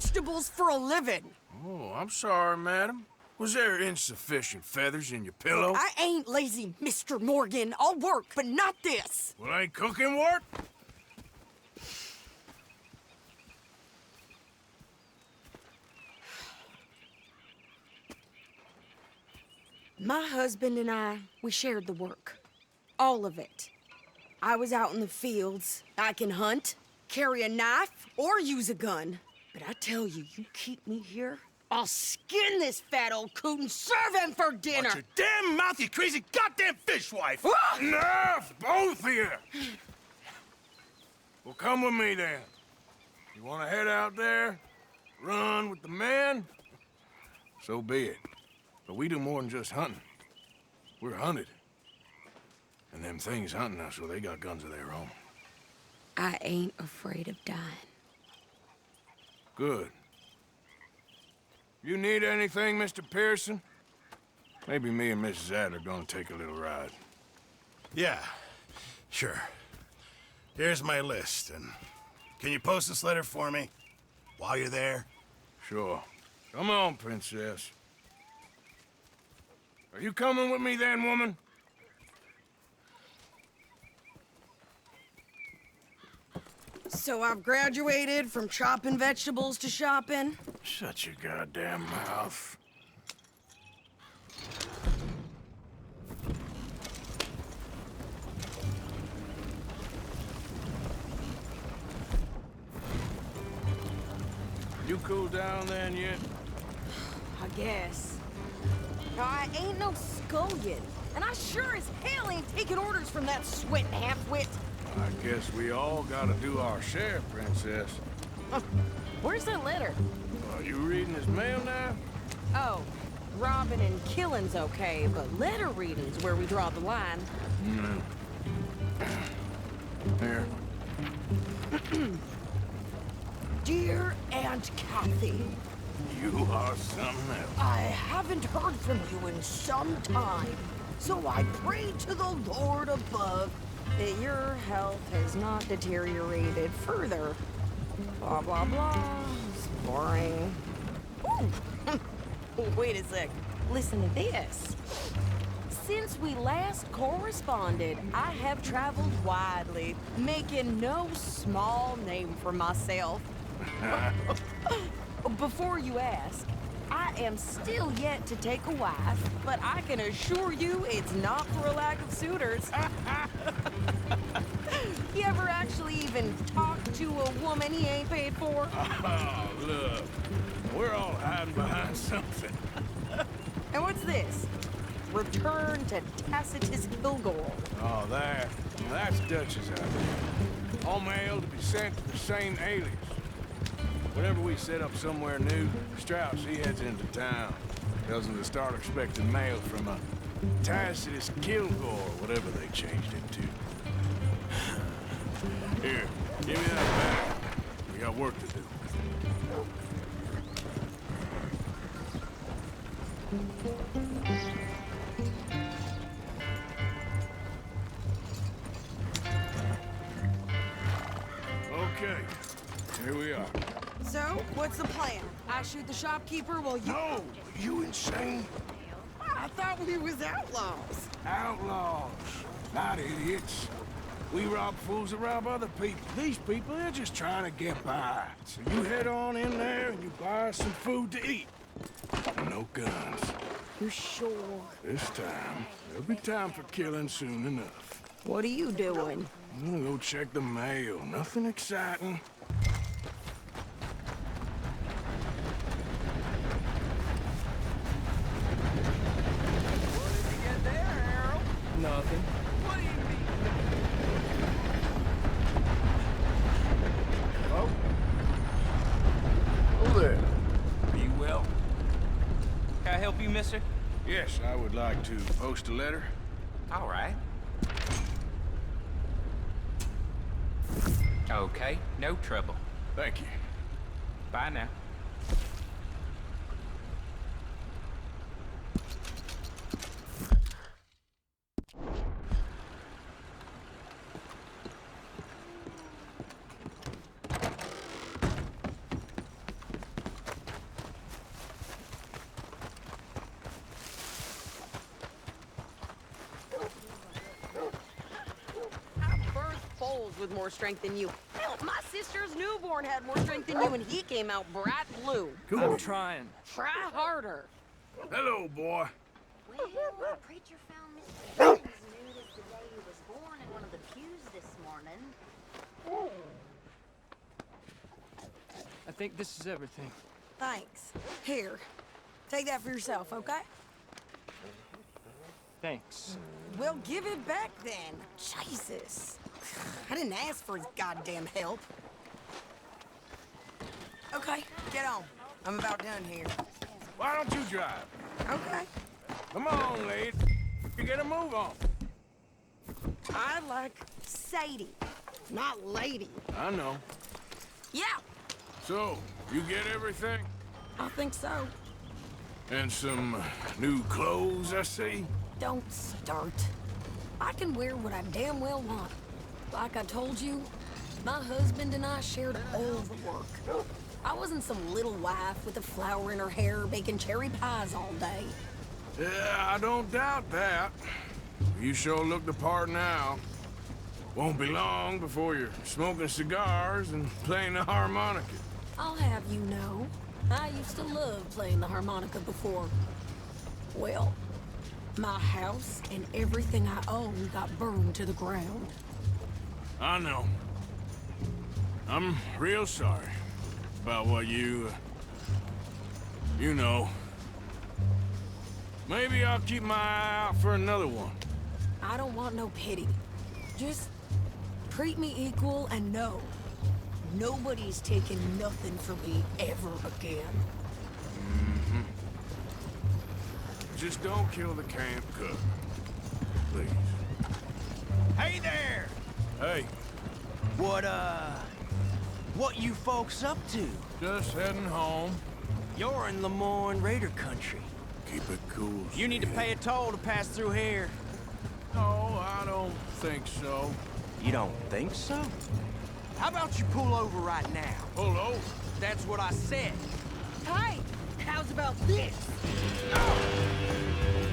vegetables for a living. Oh, I'm sorry, madam. Was there insufficient feathers in your pillow? I ain't lazy, Mr. Morgan. I'll work, but not this. Well, ain't cooking work? My husband and I, we shared the work. All of it. I was out in the fields. I can hunt, carry a knife, or use a gun. But I tell you, you keep me here, I'll skin this fat old coot and serve him for dinner. Watch your damn mouth, you crazy goddamn fishwife! Ah! Enough, both of you! Well, come with me then. You want to head out there, run with the men? So be it. But we do more than just hunting. We're hunted. And them things hunting us, well, they got guns of their own. I ain't afraid of dying. Good. You need anything, Mr. Pearson? Maybe me and Mrs. Adler gonna take a little ride. Yeah, sure. Here's my list, and can you post this letter for me while you're there? Sure. Come on, Princess. Are you coming with me then, woman? So I've graduated from chopping vegetables to shopping. Shut your goddamn mouth. You cool down then yet? I guess. Now, I ain't no scullion, and I sure as hell ain't taking orders from that sweating half-wit. I guess we all gotta do our share, Princess. Where's that letter? Are you reading his mail now? Oh, robbing and killing's okay, but letter reading's where we draw the line. Here. Dear Aunt Kathy, You are something else. I haven't heard from you in some time, so I pray to the Lord above that your health has not deteriorated further. Blah, blah, blah. It's boring. Ooh. Wait a sec. Listen to this. Since we last corresponded, I have traveled widely, making no small name for myself. Before you ask, I am still yet to take a wife, but I can assure you it's not for a lack of suitors. You ever actually even talk to a woman he ain't paid for? Oh, look. We're all hiding behind something. And what's this? Return to Tacitus Kilgore. Oh, that's Dutch's idea. All mail to be sent to the same alias. Whenever we set up somewhere new, Strauss, he heads into town. Tells them to start expecting mail from a Tacitus Kilgore, whatever they changed it to. Here, give me that back. We got work to do. Okay, here we are. So, what's the plan? I shoot the shopkeeper while you... No! You insane? I thought we was outlaws. Outlaws, not idiots. We rob fools that rob other people. These people, they're just trying to get by. So you head on in there and you buy us some food to eat. No guns. You sure? This time, there'll be time for killing soon enough. What are you doing? I'm gonna go check the mail. Nothing exciting. Nothing. What do you mean? Oh? Who there? Are you well? Can I help you, mister? Yes, I would like to post a letter. All right. Okay, no trouble. Thank you. Bye now. with more strength than you. Hell, my sister's newborn had more strength than you, and he came out bright blue. I'm trying. Try harder. Hello, boy. Well, the preacher found Mr. Jones nude as the day he was born in one of the pews this morning. I think this is everything. Thanks. Here, take that for yourself, okay? Thanks. Well, give it back then. Jesus. I didn't ask for his goddamn help. Okay, get on. I'm about done here. Why don't you drive? Okay. Come on, lady. You get a move on. I like Sadie, not lady. I know. Yeah, So, you get everything? I think so. And some new clothes, I see? Don't start. I can wear what I damn well want. Like I told you, my husband and I shared all the work. I wasn't some little wife with a flower in her hair baking cherry pies all day. Yeah, I don't doubt that. You sure look the part now. Won't be long before you're smoking cigars and playing the harmonica. I'll have you know, I used to love playing the harmonica before. Well, my house and everything I own got burned to the ground. I know. I'm real sorry about what you know. Maybe I'll keep my eye out for another one. I don't want no pity. Just treat me equal and know nobody's taking nothing from me ever again. Just don't kill the camp cook. Please. Hey there! Hey, What you folks up to? just heading home. You're in Lemoyne Raider country. Keep it cool. You need to pay a toll to pass through here. No, I don't think so. You don't think so? How about you pull over right now? Pull over. That's what I said. Hey, how's about this?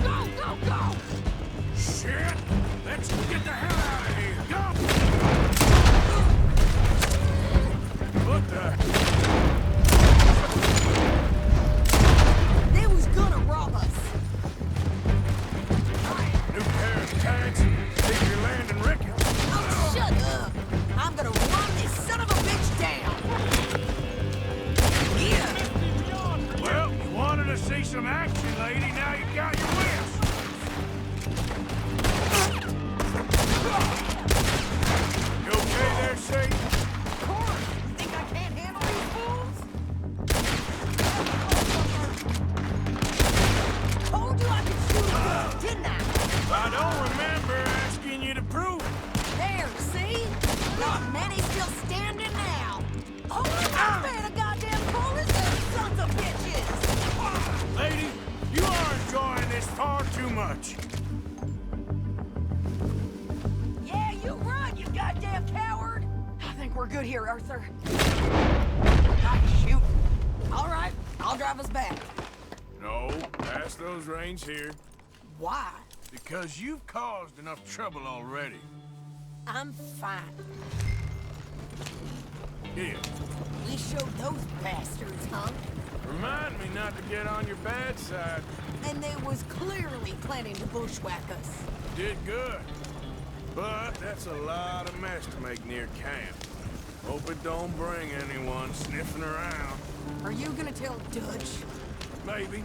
Go, go, go! Shit! Let's get the hell out of here! Go! What the? They was gonna rob us. New pair of tags. Think you're landing wreckage. Oh, shut up! I'm gonna run this son of a bitch down. Yeah. Well, you wanted to see some action, lady. Now you got your wish. You okay there, Sadie? Of course. You think I can't handle these fools? Told you I could shoot a gun, didn't I? I don't remember asking you to prove it. There, see? Not many still standing now. Oh, I'm paying a goddamn police, you sons of bitches! Lady, you are enjoying this far too much. Yeah, you run, you goddamn coward! I think we're good here, Arthur. Not shooting. All right, I'll drive us back. No, pass those reins here. Why? Because you've caused enough trouble already. I'm fine. Here, We showed those bastards, huh? remind me not to get on your bad side. And they was clearly planning to bushwhack us. Did good. But that's a lot of mess to make near camp. Hope it don't bring anyone sniffing around. Are you gonna tell Dutch? Maybe,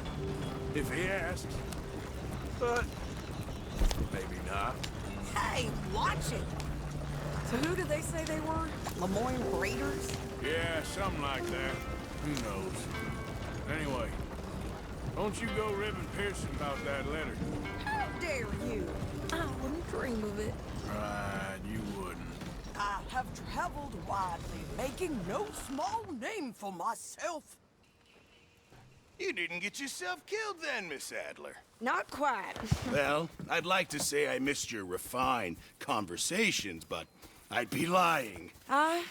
if he asks. But maybe not. Hey, watch it! So who did they say they were? Lemoyne Raiders? Yeah, something like that. Who knows? Anyway, don't you go ribbing Pearson about that letter. How dare you? I wouldn't dream of it. Right, you wouldn't. I have traveled widely, making no small name for myself. You didn't get yourself killed then, Miss Adler. Not quite. Well, I'd like to say I missed your refined conversations, but I'd be lying. I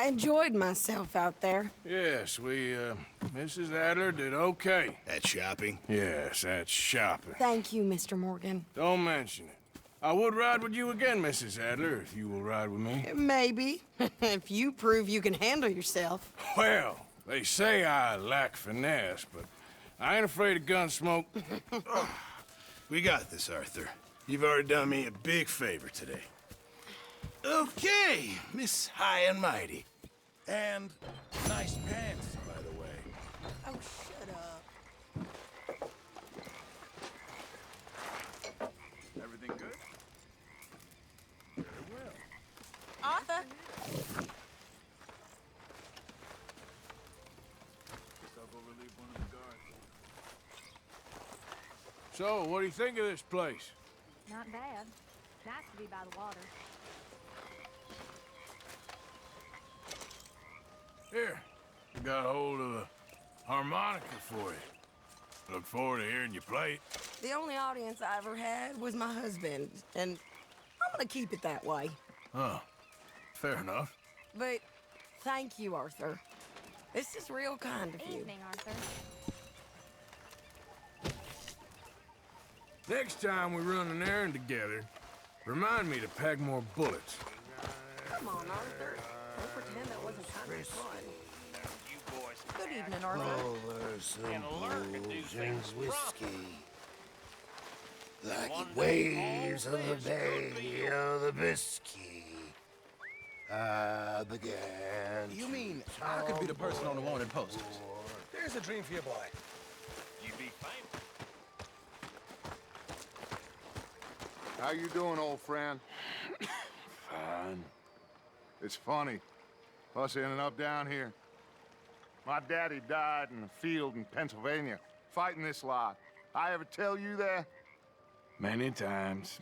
enjoyed myself out there. Yes, Mrs. Adler did okay. At shopping? Yes, that's shopping. Thank you, Mr. Morgan. Don't mention it. I would ride with you again, Mrs. Adler, if you will ride with me. Maybe. If you prove you can handle yourself. Well, they say I lack finesse, but I ain't afraid of gun smoke. We got this, Arthur. You've already done me a big favor today. Okay, Miss High and Mighty. And nice pants, by the way. Oh, shut up. Everything good? Very well. Arthur. So, what do you think of this place? Not bad. Nice to be by the water. Here, I got a hold of a harmonica for you. Look forward to hearing you play it. The only audience I ever had was my husband, and I'm gonna keep it that way. Oh, fair enough. But thank you, Arthur. This is real kind of you. Evening, Arthur. Next time we run an errand together, remind me to pack more bullets. Come on, Arthur. Don't pretend that wasn't kind of fun. Good evening, Arthur. And whiskey. Like waves of the bay of the Biscay. I began. You mean I could be the person on the wanted posters? There's a dream for your boy. You'd be famous. How you doing, old friend? Fine. It's funny, us ending up down here. My daddy died in a field in Pennsylvania, fighting this lot. I ever tell you that? Many times.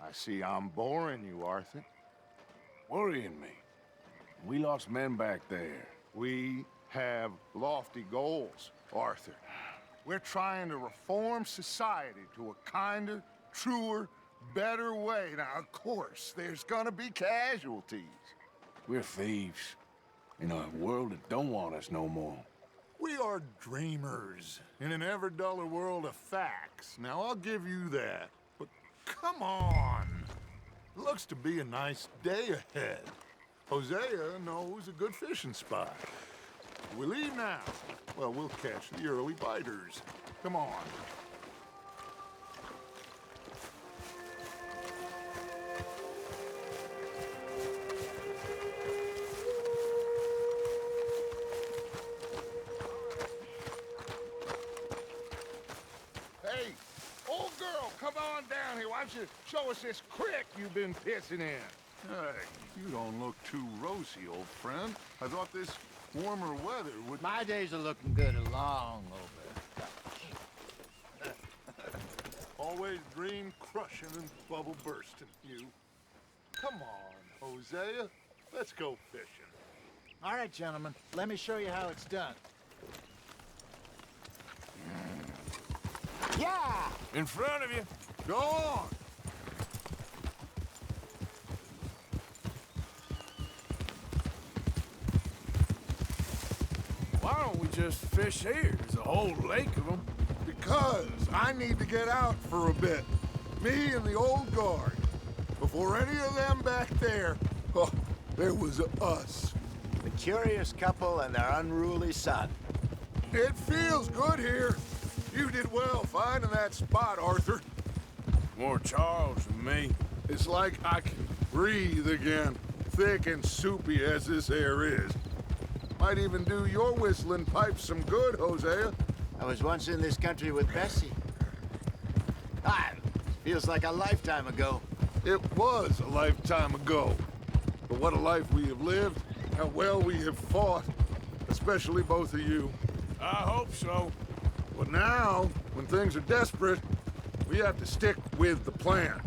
I see I'm boring you, Arthur. Worrying me. We lost men back there. We have lofty goals, Arthur. We're trying to reform society to a kinder, truer, better way. Now, of course, there's gonna be casualties. We're thieves. In a world that don't want us no more. We are dreamers in an ever duller world of facts. Now, I'll give you that. But come on. Looks to be a nice day ahead. Hosea knows a good fishing spot. We leave now. Well, we'll catch the early biters. Come on. Hey, old girl, come on down here. Why don't you show us this creek you've been pissing in? Hey, you don't look too rosy, old friend. I thought this warmer weather would... My days are looking good along over. Always dream crushing and bubble bursting, you. Come on, Hosea. Let's go fishing. All right, gentlemen, let me show you how it's done. Yeah! In front of you. Go on. Why don't we just fish here? There's a whole lake of them. Because I need to get out for a bit. Me and the old guard. Before any of them back there, oh, there was us. The curious couple and their unruly son. It feels good here. You did well finding that spot, Arthur. More Charles than me. It's like I can breathe again, thick and soupy as this air is. Might even do your whistling pipes some good, Hosea. I was once in this country with Bessie. Ah, feels like a lifetime ago. It was a lifetime ago. But what a life we have lived, how well we have fought, especially both of you. I hope so. But now, when things are desperate, we have to stick with the plan.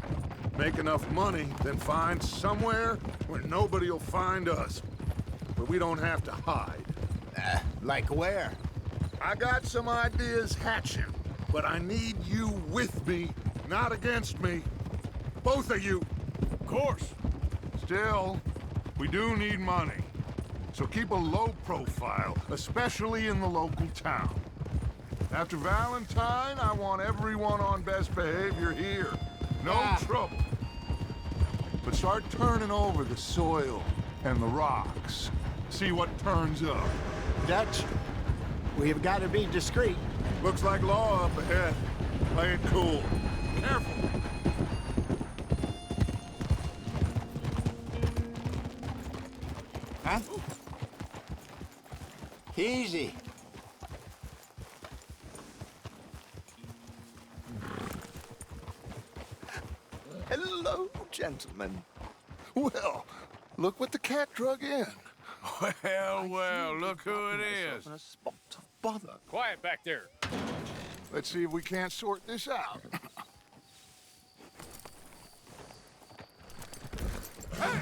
Make enough money, then find somewhere where nobody will find us. Where we don't have to hide. Like where? I got some ideas hatching, but I need you with me, not against me. Both of you. Of course. Still, we do need money. So keep a low profile, especially in the local town. After Valentine, I want everyone on best behavior here. No trouble. But start turning over the soil and the rocks. See what turns up. Dutch, we've got to be discreet. Looks like law up ahead. Play it cool. Careful. Huh? Easy. Hello, gentlemen. Well, look what the cat drug in. Well, look who it is. In a spot of bother. Quiet back there. Let's see if we can't sort this out. Hey!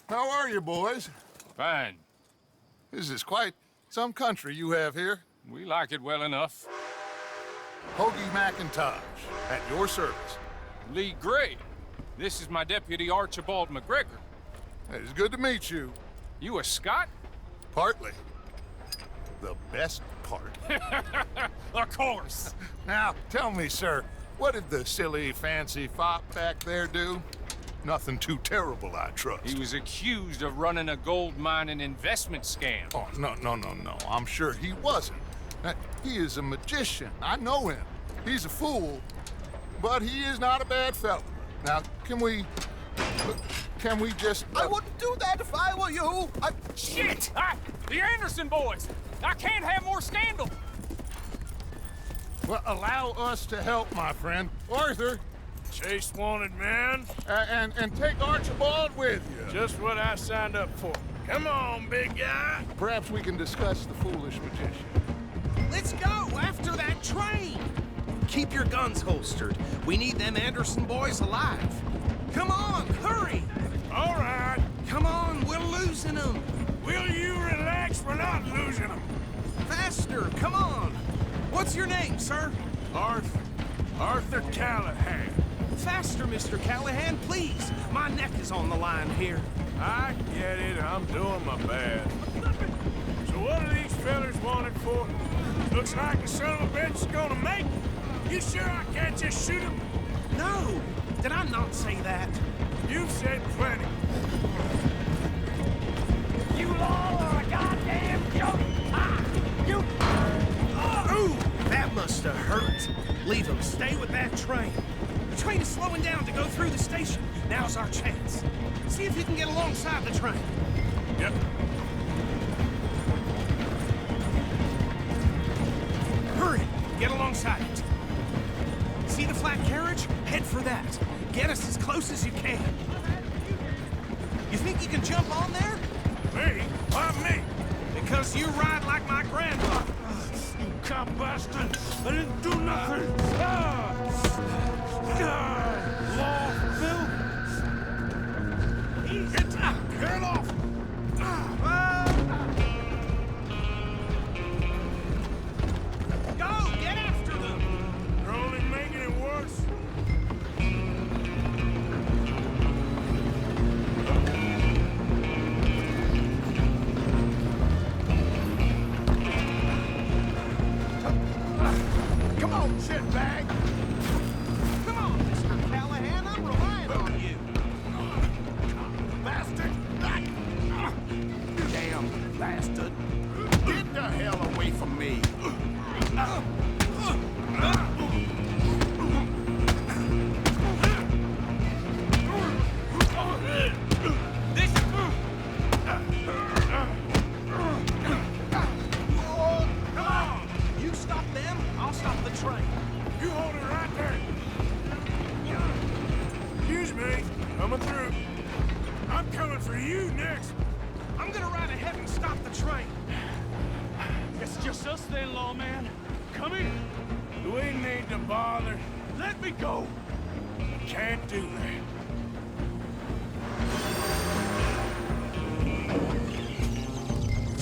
How are you, boys? Fine. This is quite some country you have here. We like it well enough. Hoagie McIntosh, at your service. Lee Gray. This is my deputy Archibald McGregor. It's good to meet you. You a Scot? Partly. The best part. Of course. Now, tell me, sir, what did the silly, fancy fop back there do? Nothing too terrible, I trust. He was accused of running a gold mining investment scam. Oh, no. I'm sure he wasn't. He is a magician. I know him. He's a fool, but he is not a bad fellow. Now, can we just... I wouldn't do that if I were you. Shit! The Anderson boys! I can't have more scandal! Well, allow us to help, my friend. Arthur, Chase wanted man. and take Archibald with you. Just what I signed up for. Come on, big guy. Perhaps we can discuss the foolish magician. Let's go after that train. Keep your guns holstered. We need them Anderson boys alive. Come on, hurry. All right. Come on, we're losing them. Will you relax? We're not losing them. Faster, come on. What's your name, sir? Arthur Callahan. Faster, Mr. Callahan, please. My neck is on the line here. I get it. I'm doing my best. So what are these fellas wanted for? Looks like the son of a bitch is gonna make it. You sure I can't just shoot him? No, did I not say that? You've said plenty. You all are a goddamn joke! Ooh, that must have hurt. Leave him. Stay with that train. The train is slowing down to go through the station. Now's our chance. See if you can get alongside the train. Yep. Hurry, get alongside it. See the flat carriage? Head for that. Get us as close as you can. You think you can jump on there? Me? Why me? Because you ride like my grandfather. You cop bastard! I didn't do nothing! Law, Bill! Get off! Go, get after them! You're only making it worse. Come on, shitbag! Come on, Mr. Callahan, I'm relying on you. Bastard! Damn bastard. Get the hell away from me! You stop them, I'll stop the train. You hold it right there. Excuse me. Coming through. I'm coming for you next. I'm gonna ride ahead and stop the train. It's just us then, lawman. Come here. Do we need to bother? Let me go. Can't do that.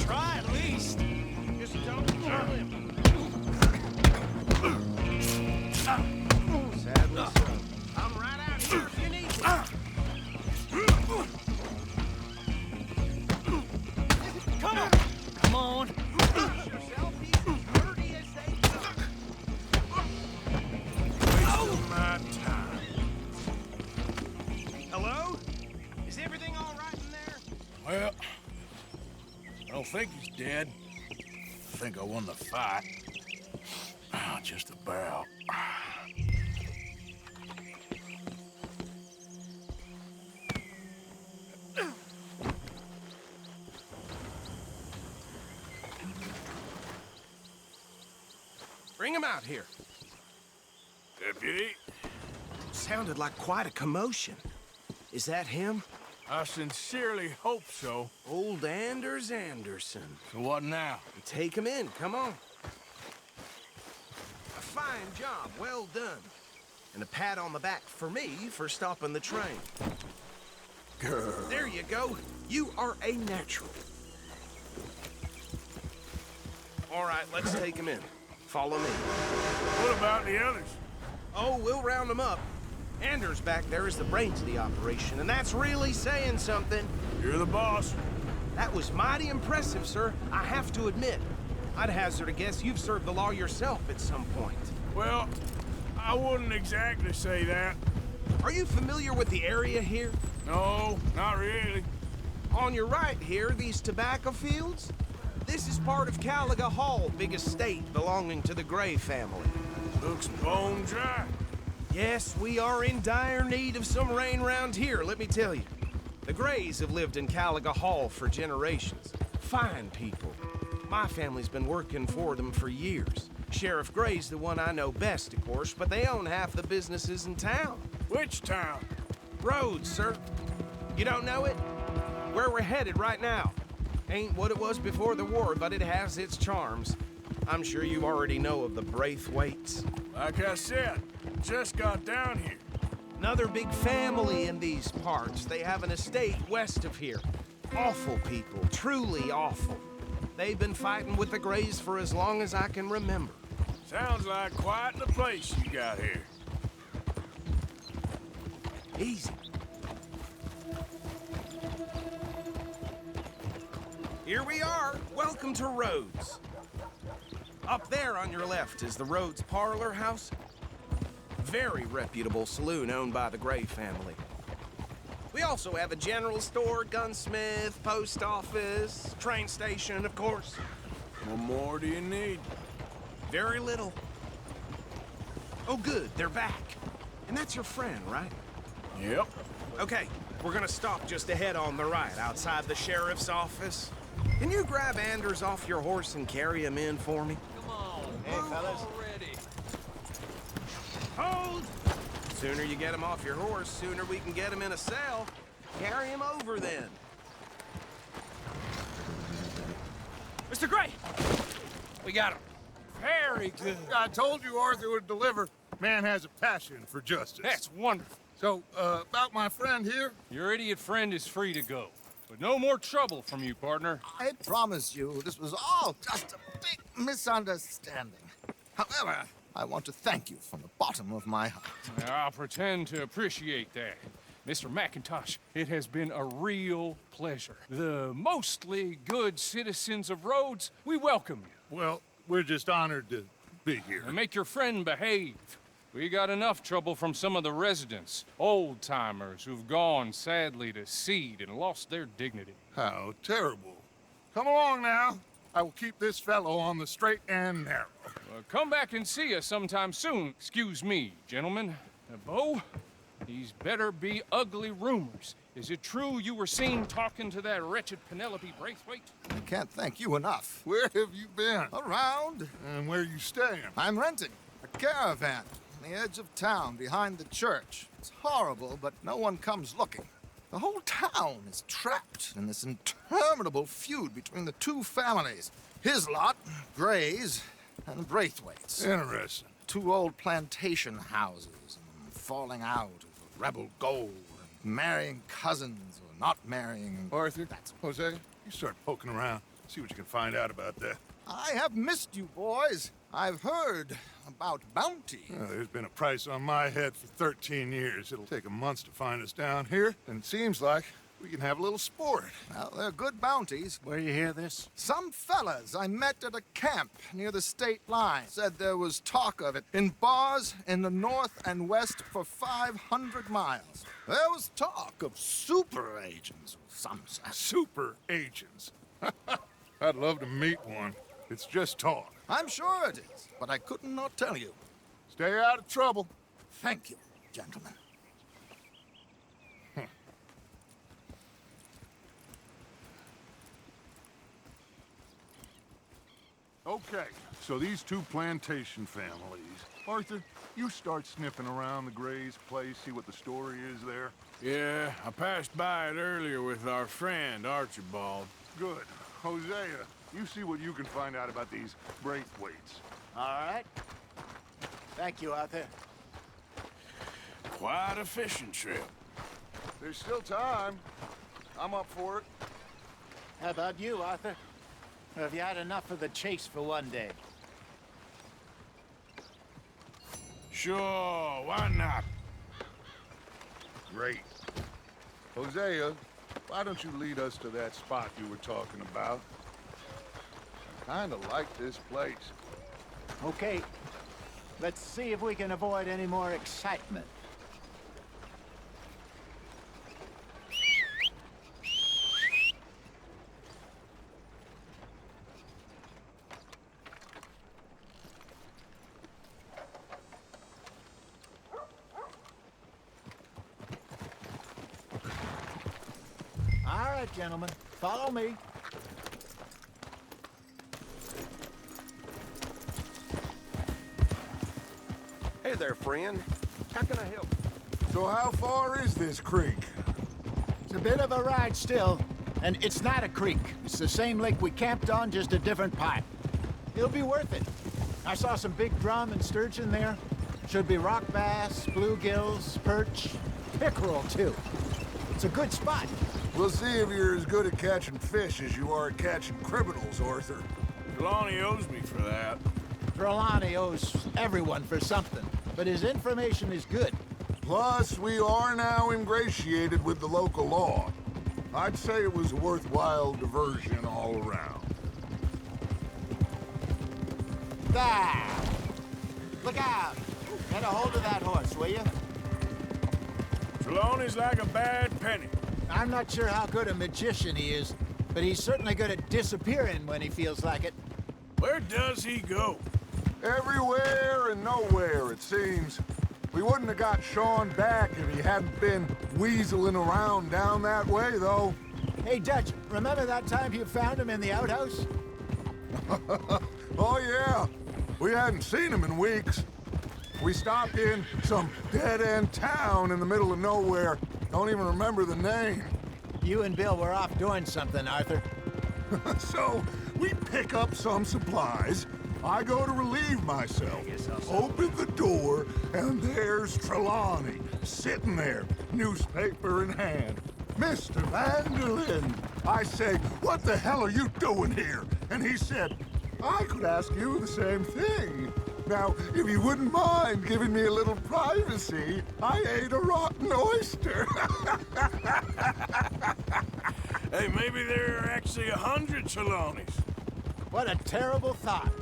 Try at least. Just don't kill him. Sadly so. I'm right out here if you need me. Come on. Come on. Push yourself, he's as dirty as they come. Wasting my time. think he's dead. I think I won the fight. Oh, just about. Bring him out here. Deputy, Sounded like quite a commotion. Is that him? I sincerely hope so. Old Anders Anderson. So what now? Take him in, come on. A fine job, well done. And a pat on the back for me for stopping the train. Grr. There you go. You are a natural. All right, let's take him in. Follow me. What about the others? Oh, we'll round them up. Anders back there is the brains of the operation, and that's really saying something. You're the boss. That was mighty impressive, sir. I have to admit. I'd hazard a guess you've served the law yourself at some point. Well, I wouldn't exactly say that. Are you familiar with the area here? No, not really. On your right here, these tobacco fields? This is part of Caliga Hall, big estate belonging to the Gray family. Looks bone dry. Yes, we are in dire need of some rain round here, let me tell you. The Grays have lived in Caliga Hall for generations. Fine people. My family's been working for them for years. Sheriff Gray's the one I know best, of course, but they own half the businesses in town. Which town? Rhodes, sir. You don't know it? Where we're headed right now. Ain't what it was before the war, but it has its charms. I'm sure you already know of the Braithwaites. Like I said, just got down here. Another big family in these parts. They have an estate west of here. Awful people, truly awful. They've been fighting with the Grays for as long as I can remember. Sounds like quite the place you got here. Easy. Here we are. Welcome to Rhodes. Up there on your left is the Rhodes Parlor House. Very reputable saloon owned by the Gray family. We also have a general store, gunsmith, post office, train station, of course. What more do you need? Very little. Oh, good, they're back. And that's your friend, right? Yep. Okay, we're gonna stop just ahead on the right, outside the sheriff's office. Can you grab Anders off your horse and carry him in for me? Come on, Hey, move fellas. already. Hold! Sooner you get him off your horse, sooner we can get him in a cell. Carry him over then. Mr. Gray! We got him. Very good. I told you Arthur would deliver. Man has a passion for justice. That's wonderful. So, about my friend here? Your idiot friend is free to go. But no more trouble from you, partner. I promise you, this was all just a big misunderstanding. However, I want to thank you from the bottom of my heart. I'll pretend to appreciate that. Mr. McIntosh, it has been a real pleasure. The mostly good citizens of Rhodes, we welcome you. Well, we're just honored to be here. And make your friend behave. We got enough trouble from some of the residents, old-timers who've gone, sadly, to seed and lost their dignity. How terrible. Come along now. I will keep this fellow on the straight and narrow. Come back and see us sometime soon. Excuse me, gentlemen. Bo, these better be ugly rumors. Is it true you were seen talking to that wretched Penelope Braithwaite? I can't thank you enough. Where have you been? Around, And where you staying? I'm renting a caravan on the edge of town behind the church. It's horrible, but no one comes looking. The whole town is trapped in this interminable feud between the two families. His lot, Gray's, and Braithwaite's. Interesting. Two old plantation houses, and falling out of rebel gold, and marrying cousins or not marrying. Arthur, Jose, you start poking around. See what you can find out about that. I have missed you, boys. I've heard about bounty. There's been a price on my head for 13 years. It'll take 'em months to find us down here, and it seems like we can have a little sport. Well, they're good bounties. Where you hear this? Some fellas I met at a camp near the state line said there was talk of it in bars in the north and west for 500 miles. There was talk of super agents of some sort. Super agents. I'd love to meet one. It's just talk. I'm sure it is, but I could not tell you. Stay out of trouble. Thank you, gentlemen. Okay, so these two plantation families. Arthur, you start sniffing around the Gray's place, see what the story is there. Yeah, I passed by it earlier with our friend, Archibald. Good. Hosea, you see what you can find out about these Braithwaites. All right. Thank you, Arthur. Quite a fishing trip. There's still time. I'm up for it. How about you, Arthur? Or have you had enough of the chase for one day? Sure, why not? Great. Hosea, why don't you lead us to that spot you were talking about? I kinda like this place. Okay. Let's see if we can avoid any more excitement. All right, gentlemen, follow me. Hey there, friend. How can I help? So how far is this creek? It's a bit of a ride still, and it's not a creek. It's the same lake we camped on, just a different pipe. It'll be worth it. I saw some big drum and sturgeon there. Should be rock bass, bluegills, perch, pickerel too. It's a good spot. We'll see if you're as good at catching fish as you are at catching criminals, Arthur. Trelawney owes me for that. Trelawney owes everyone for something, but his information is good. Plus, we are now ingratiated with the local law. I'd say it was a worthwhile diversion all around. There! Look out! Get a hold of that horse, will you? Trelawney's like a bad penny. I'm not sure how good a magician he is, but he's certainly good at disappearing when he feels like it. Where does he go? Everywhere and nowhere, it seems. We wouldn't have got Sean back if he hadn't been weaseling around down that way, though. Hey, Dutch, remember that time you found him in the outhouse? Oh, yeah. We hadn't seen him in weeks. We stopped in some dead-end town in the middle of nowhere. Don't even remember the name. You and Bill were off doing something, Arthur. So, we pick up some supplies. I go to relieve myself. Open the door, and there's Trelawney, sitting there, newspaper in hand. Mr. Vanderlyn. I say, what the hell are you doing here? And he said, I could ask you the same thing. Now, if you wouldn't mind giving me a little privacy, I ate a rotten oyster. Hey, maybe there are actually 100 Trelawneys. What a terrible thought.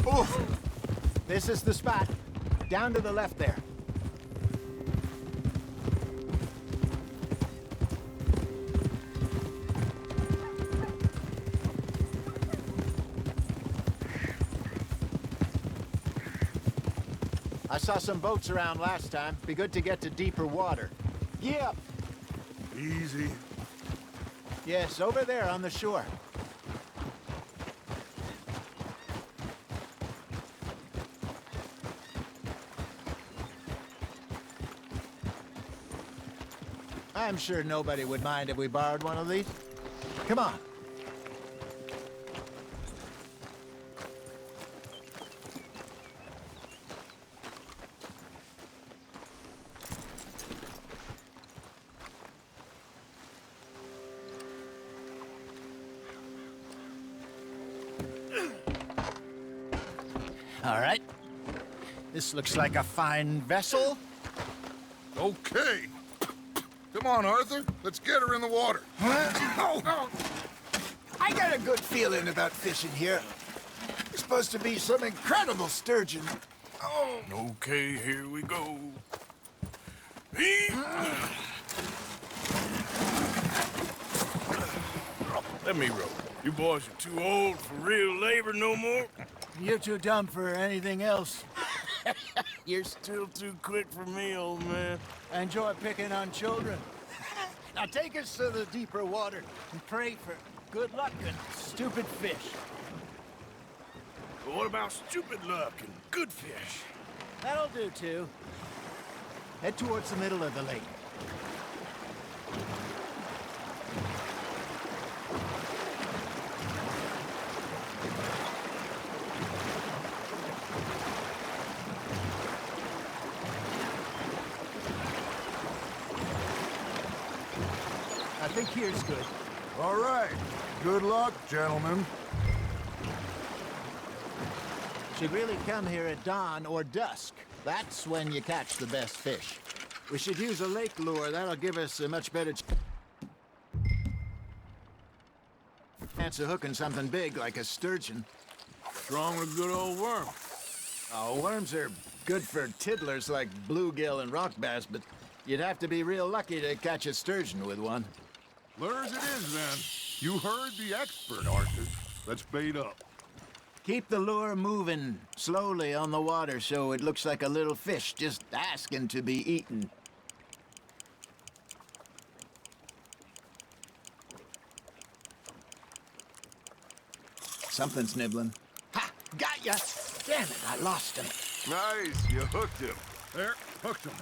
Oof. This is the spot. Down to the left there. I saw some boats around last time. Be good to get to deeper water. Yep. Easy. Yes, over there on the shore. I'm sure nobody would mind if we borrowed one of these. Come on. All right. This looks like a fine vessel. Okay. Come on, Arthur. Let's get her in the water. I got a good feeling about fishing here. There's supposed to be some incredible sturgeon. Okay, here we go. Let me rope. You boys are too old for real labor no more. You're too dumb for anything else. You're still too quick for me, old man. I enjoy picking on children. Now take us to the deeper water and pray for good luck and stupid fish. But what about stupid luck and good fish? That'll do, too. Head towards the middle of the lake. I think here's good. All right. Good luck, gentlemen. Should really come here at dawn or dusk. That's when you catch the best fish. We should use a lake lure. That'll give us a much better chance of hooking something big like a sturgeon. What's wrong with good old worm? Oh, worms are good for tiddlers like bluegill and rock bass, but you'd have to be real lucky to catch a sturgeon with one. Lures it is, then. You heard the expert, Arthur. Let's bait up. Keep the lure moving slowly on the water so it looks like a little fish just asking to be eaten. Something's nibbling. Ha! Got ya! Damn it, I lost him. Nice. You hooked him. There, hooked him.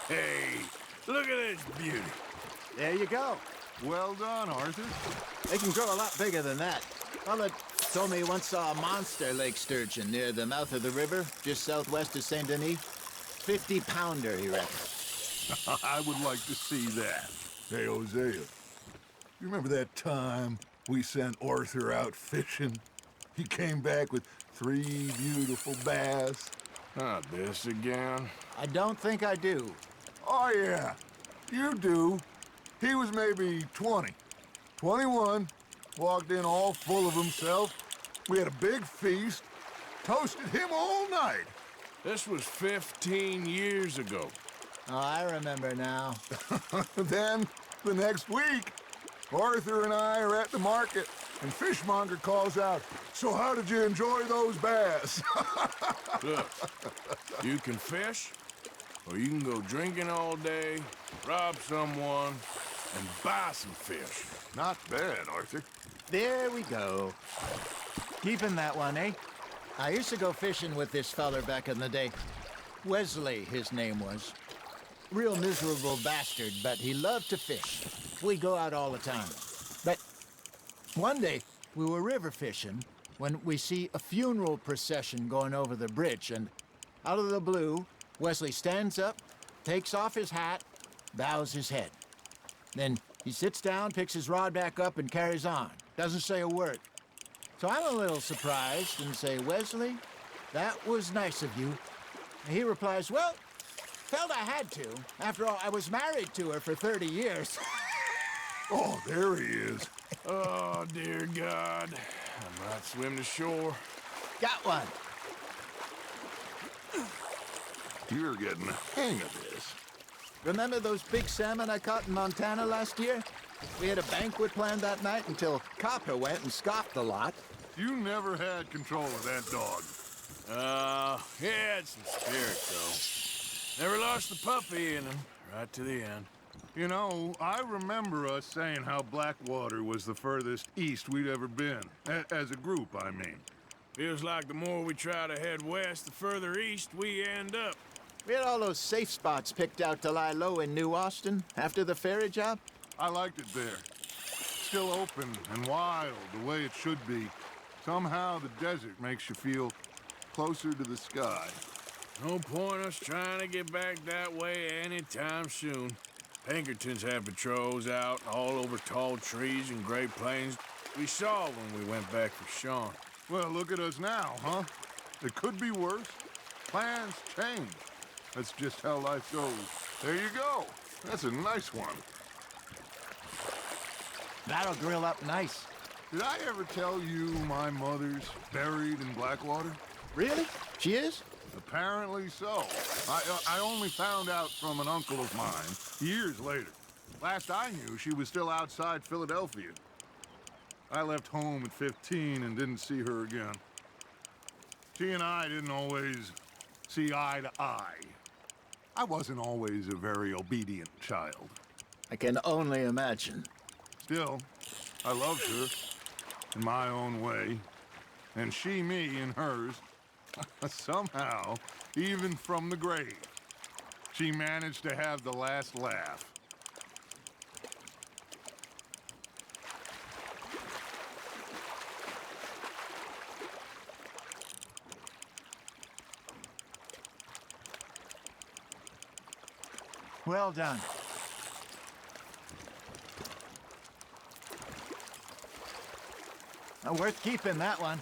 Hey, look at this beauty. There you go. Well done, Arthur. They can grow a lot bigger than that. Fella told me he once saw a monster lake sturgeon near the mouth of the river, just southwest of Saint Denis. 50-pounder, he reckons. I would like to see that. Hey, Hosea, you remember that time we sent Arthur out fishing? He came back with 3 beautiful bass. Not this again. I don't think I do. Oh, yeah. You do. He was maybe 20. 21. Walked in all full of himself. We had a big feast. Toasted him all night. This was 15 years ago. Oh, I remember now. Then, the next week, Arthur and I are at the market, and Fishmonger calls out, "So how did you enjoy those bass?" Look, you can fish, or you can go drinking all day, rob someone, and buy some fish. Not bad, Arthur. There we go. Keeping that one, eh? I used to go fishing with this feller back in the day. Wesley, his name was. Real miserable bastard, but he loved to fish. We'd go out all the time. But one day, we were river fishing when we see a funeral procession going over the bridge, and out of the blue, Wesley stands up, takes off his hat, bows his head. Then he sits down, picks his rod back up, and carries on. Doesn't say a word. So I'm a little surprised and say, "Wesley, that was nice of you." And he replies, "Well, felt I had to. After all, I was married to her for 30 years. Oh, there he is. Oh, dear God. I might swim to shore. Got one. You're getting the hang of this. Remember those big salmon I caught in Montana last year? We had a banquet planned that night until Copper went and scoffed the lot. You never had control of that dog. He had some spirit, though. Never lost the puppy in him, right to the end. You know, I remember us saying how Blackwater was the furthest east we'd ever been. As a group, I mean. Feels like the more we try to head west, the further east we end up. We had all those safe spots picked out to lie low in New Austin after the ferry job. I liked it there. Still open and wild, the way it should be. Somehow the desert makes you feel closer to the sky. No point us trying to get back that way anytime soon. Pinkertons have patrols out all over tall trees and Great Plains. We saw when we went back for Sean. Well, look at us now, huh? It could be worse. Plans change. That's just how life goes. There you go. That's a nice one. That'll grill up nice. Did I ever tell you my mother's buried in Blackwater? Really? She is? Apparently so. I only found out from an uncle of mine years later. Last I knew, she was still outside Philadelphia. I left home at 15 and didn't see her again. She and I didn't always see eye to eye. I wasn't always a very obedient child. I can only imagine. Still, I loved her in my own way, and she me in hers. Somehow, even from the grave, she managed to have the last laugh. Well done. Worth keeping, that one.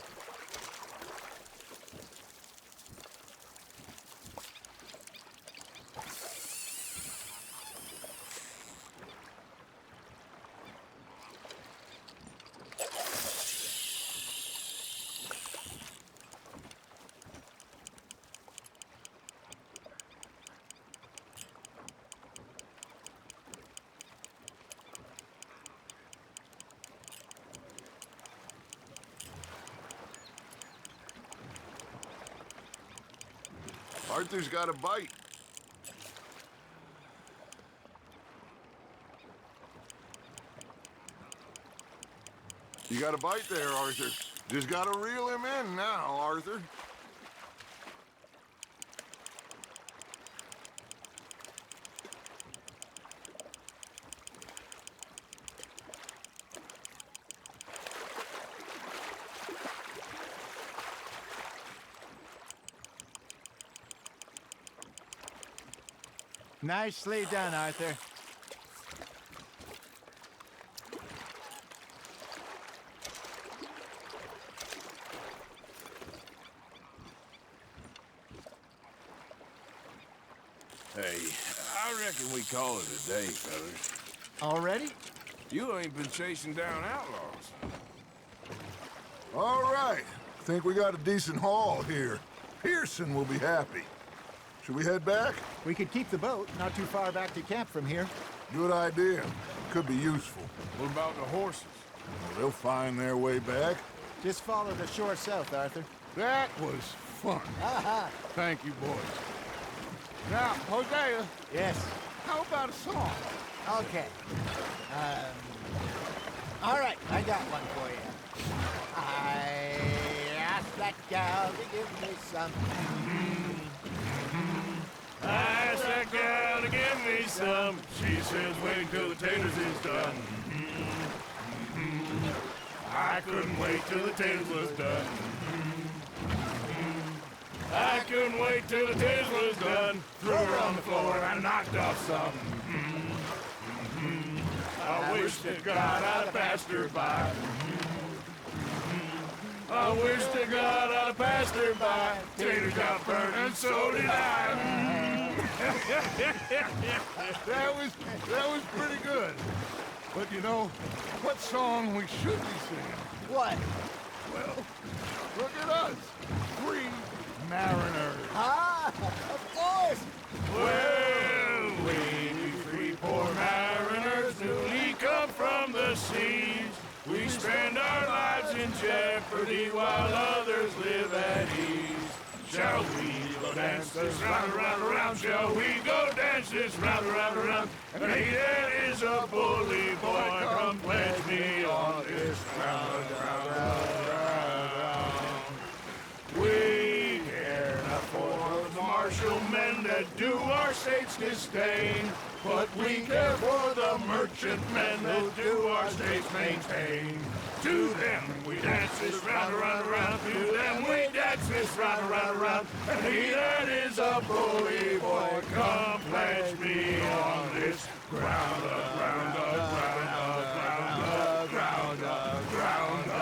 Arthur's got a bite. You got a bite there, Arthur. Just gotta reel him in now, Arthur. Nicely done, Arthur. Hey, I reckon we call it a day, fellas. Already? You ain't been chasing down outlaws. All right. Think we got a decent haul here. Pearson will be happy. Should we head back? We could keep the boat not too far back to camp from here. Good idea. Could be useful. What about the horses? Well, they'll find their way back. Just follow the shore south, Arthur. That was fun. Aha! Thank you, boys. Now, Hosea, Yes. how about a song? Okay. All right, I got one for you. I asked that gal to give me some. I asked that gal to give me some. She says wait till the taters is done. I couldn't wait till the taters was done. I couldn't wait till the taters was done. Threw her on the floor and I knocked off some. I wish to God I'd have passed her by. I wish to God I'd have passed her by. Taters got burned and so did I. That was pretty good. But you know, what song we should be singing? What? Well, look at us. 3 mariners. Ah, of course. Well, we 3 poor mariners newly come from the seas. We spend our lives in jeopardy while others live at ease. Shall we go dance this round, around, around? Shall we go dance this round, around, around? And he that is a bully boy, come pledge me on this round, round, round, round. We care not for the martial men that do our states disdain, but we care for the merchant men that do our states maintain. To them we dance this round, around, around. To them we dance this round, around, around. And he that is a bully boy, come pledge me on this ground, ground, ground, ground, ground, ground, ground, ground.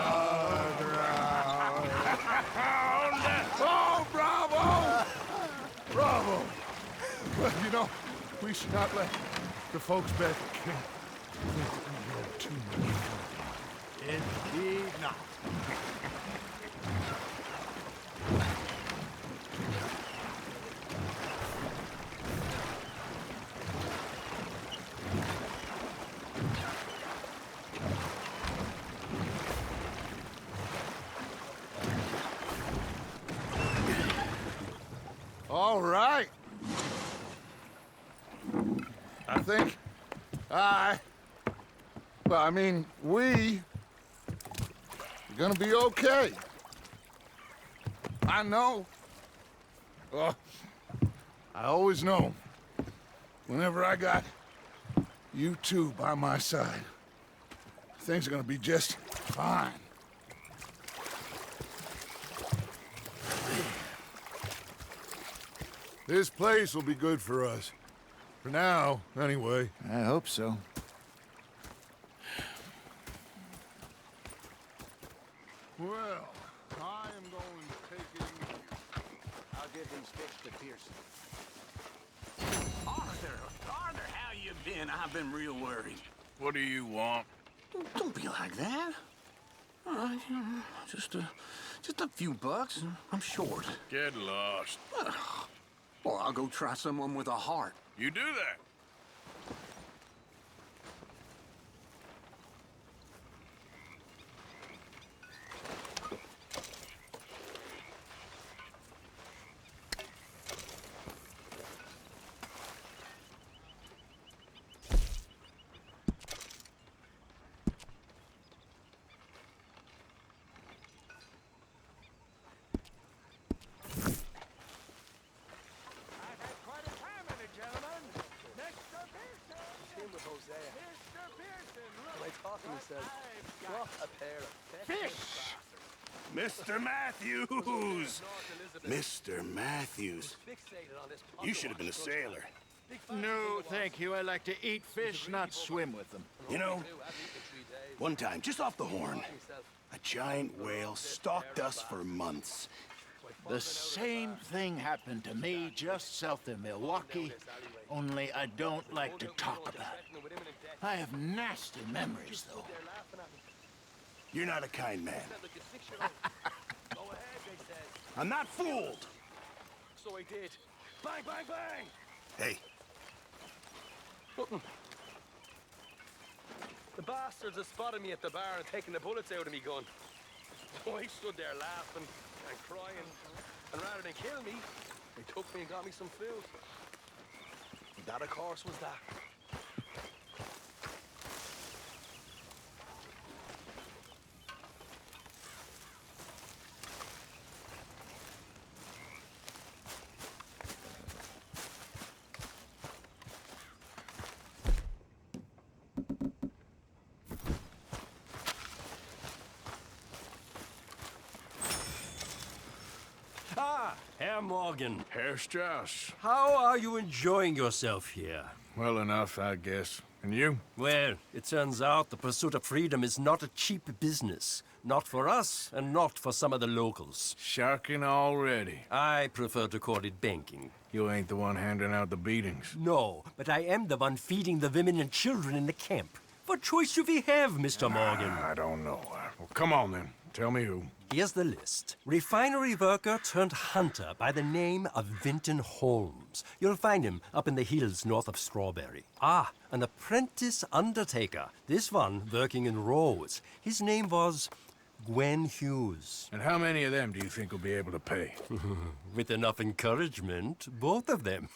Well, you know, we should not let the folks back at camp think that we had too much fun. Indeed not. All right. I think we are gonna be okay. I know. Well, I always know. Whenever I got you two by my side, things are gonna be just fine. This place will be good for us. For now, anyway. I hope so. Well, I am going to take it easy. I'll give these sticks to Pearson. Arthur, how you been? I've been real worried. What do you want? Don't be like that. All right, just a few bucks. I'm short. Get lost. Well, I'll go try someone with a heart. You do that. Mr. Matthews! Mr. Matthews. You should have been a sailor. No, thank you. I like to eat fish, not swim with them. You know, one time, just off the Horn, a giant whale stalked us for months. The same thing happened to me just south of Milwaukee, only I don't like to talk about it. I have nasty memories, though. You're not a kind man. I'm not fooled. So I did. Bang, bang, bang! Hey, The bastards had spotted me at the bar and taken the bullets out of me gun. So I stood there laughing and crying, and rather than kill me, they took me and got me some food. And that, of course, was that. Ah, Herr Morgan. Herr Strauss. How are you enjoying yourself here? Well enough, I guess. And you? Well, it turns out the pursuit of freedom is not a cheap business. Not for us, and not for some of the locals. Sharking already. I prefer to call it banking. You ain't the one handing out the beatings. No, but I am the one feeding the women and children in the camp. What choice do we have, Mr. Morgan? I don't know. Well, come on then. Tell me who. Here's the list. Refinery worker turned hunter by the name of Vinton Holmes. You'll find him up in the hills north of Strawberry. Ah, an apprentice undertaker. This one working in Rhodes. His name was Gwen Hughes. And how many of them do you think will be able to pay? With enough encouragement, both of them.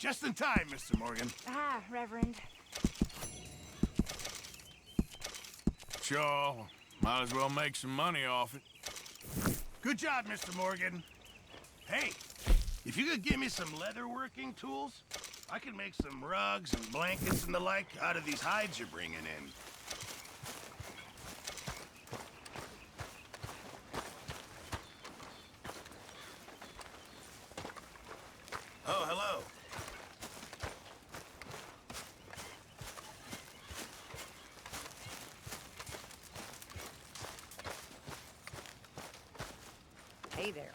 just in time, Mr. Morgan. Ah, Reverend. Sure. Might as well make some money off it. Good job, Mr. Morgan. Hey, if you could give me some leatherworking tools, I could make some rugs and blankets and the like out of these hides you're bringing in. stay there.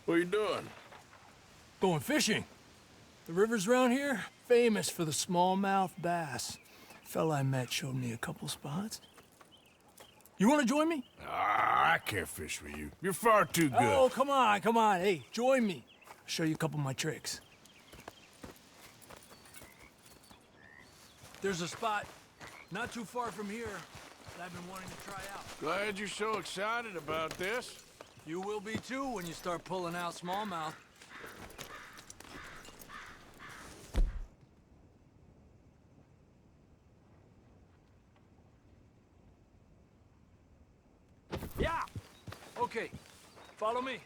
What are you doing? Going fishing. The rivers around here, famous for the smallmouth bass. Fella I met showed me a couple spots. You want to join me? Ah, I can't fish with you. You're far too good. Oh, come on, come on. Hey, join me. I'll show you a couple of my tricks. There's a spot not too far from here that I've been wanting to try out. Glad you're so excited about this. You will be too when you start pulling out smallmouth. Yeah! Okay, follow me.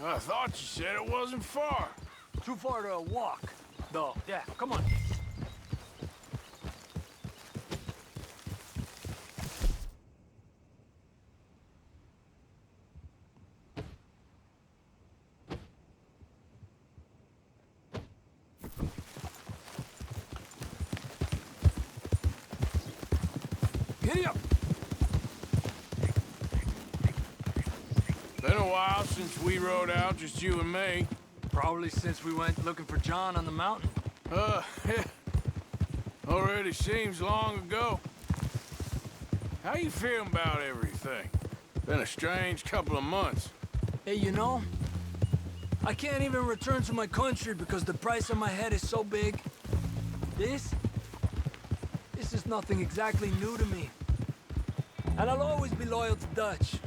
I thought you said it wasn't far. Too far to walk, though. Yeah, come on. Giddy up! Been a while since we rode out, just you and me. Probably since we went looking for John on the mountain. Already seems long ago. How you feeling about everything? Been a strange couple of months. Hey, you know, I can't even return to my country because the price on my head is so big. This is nothing exactly new to me. And I'll always be loyal to Dutch.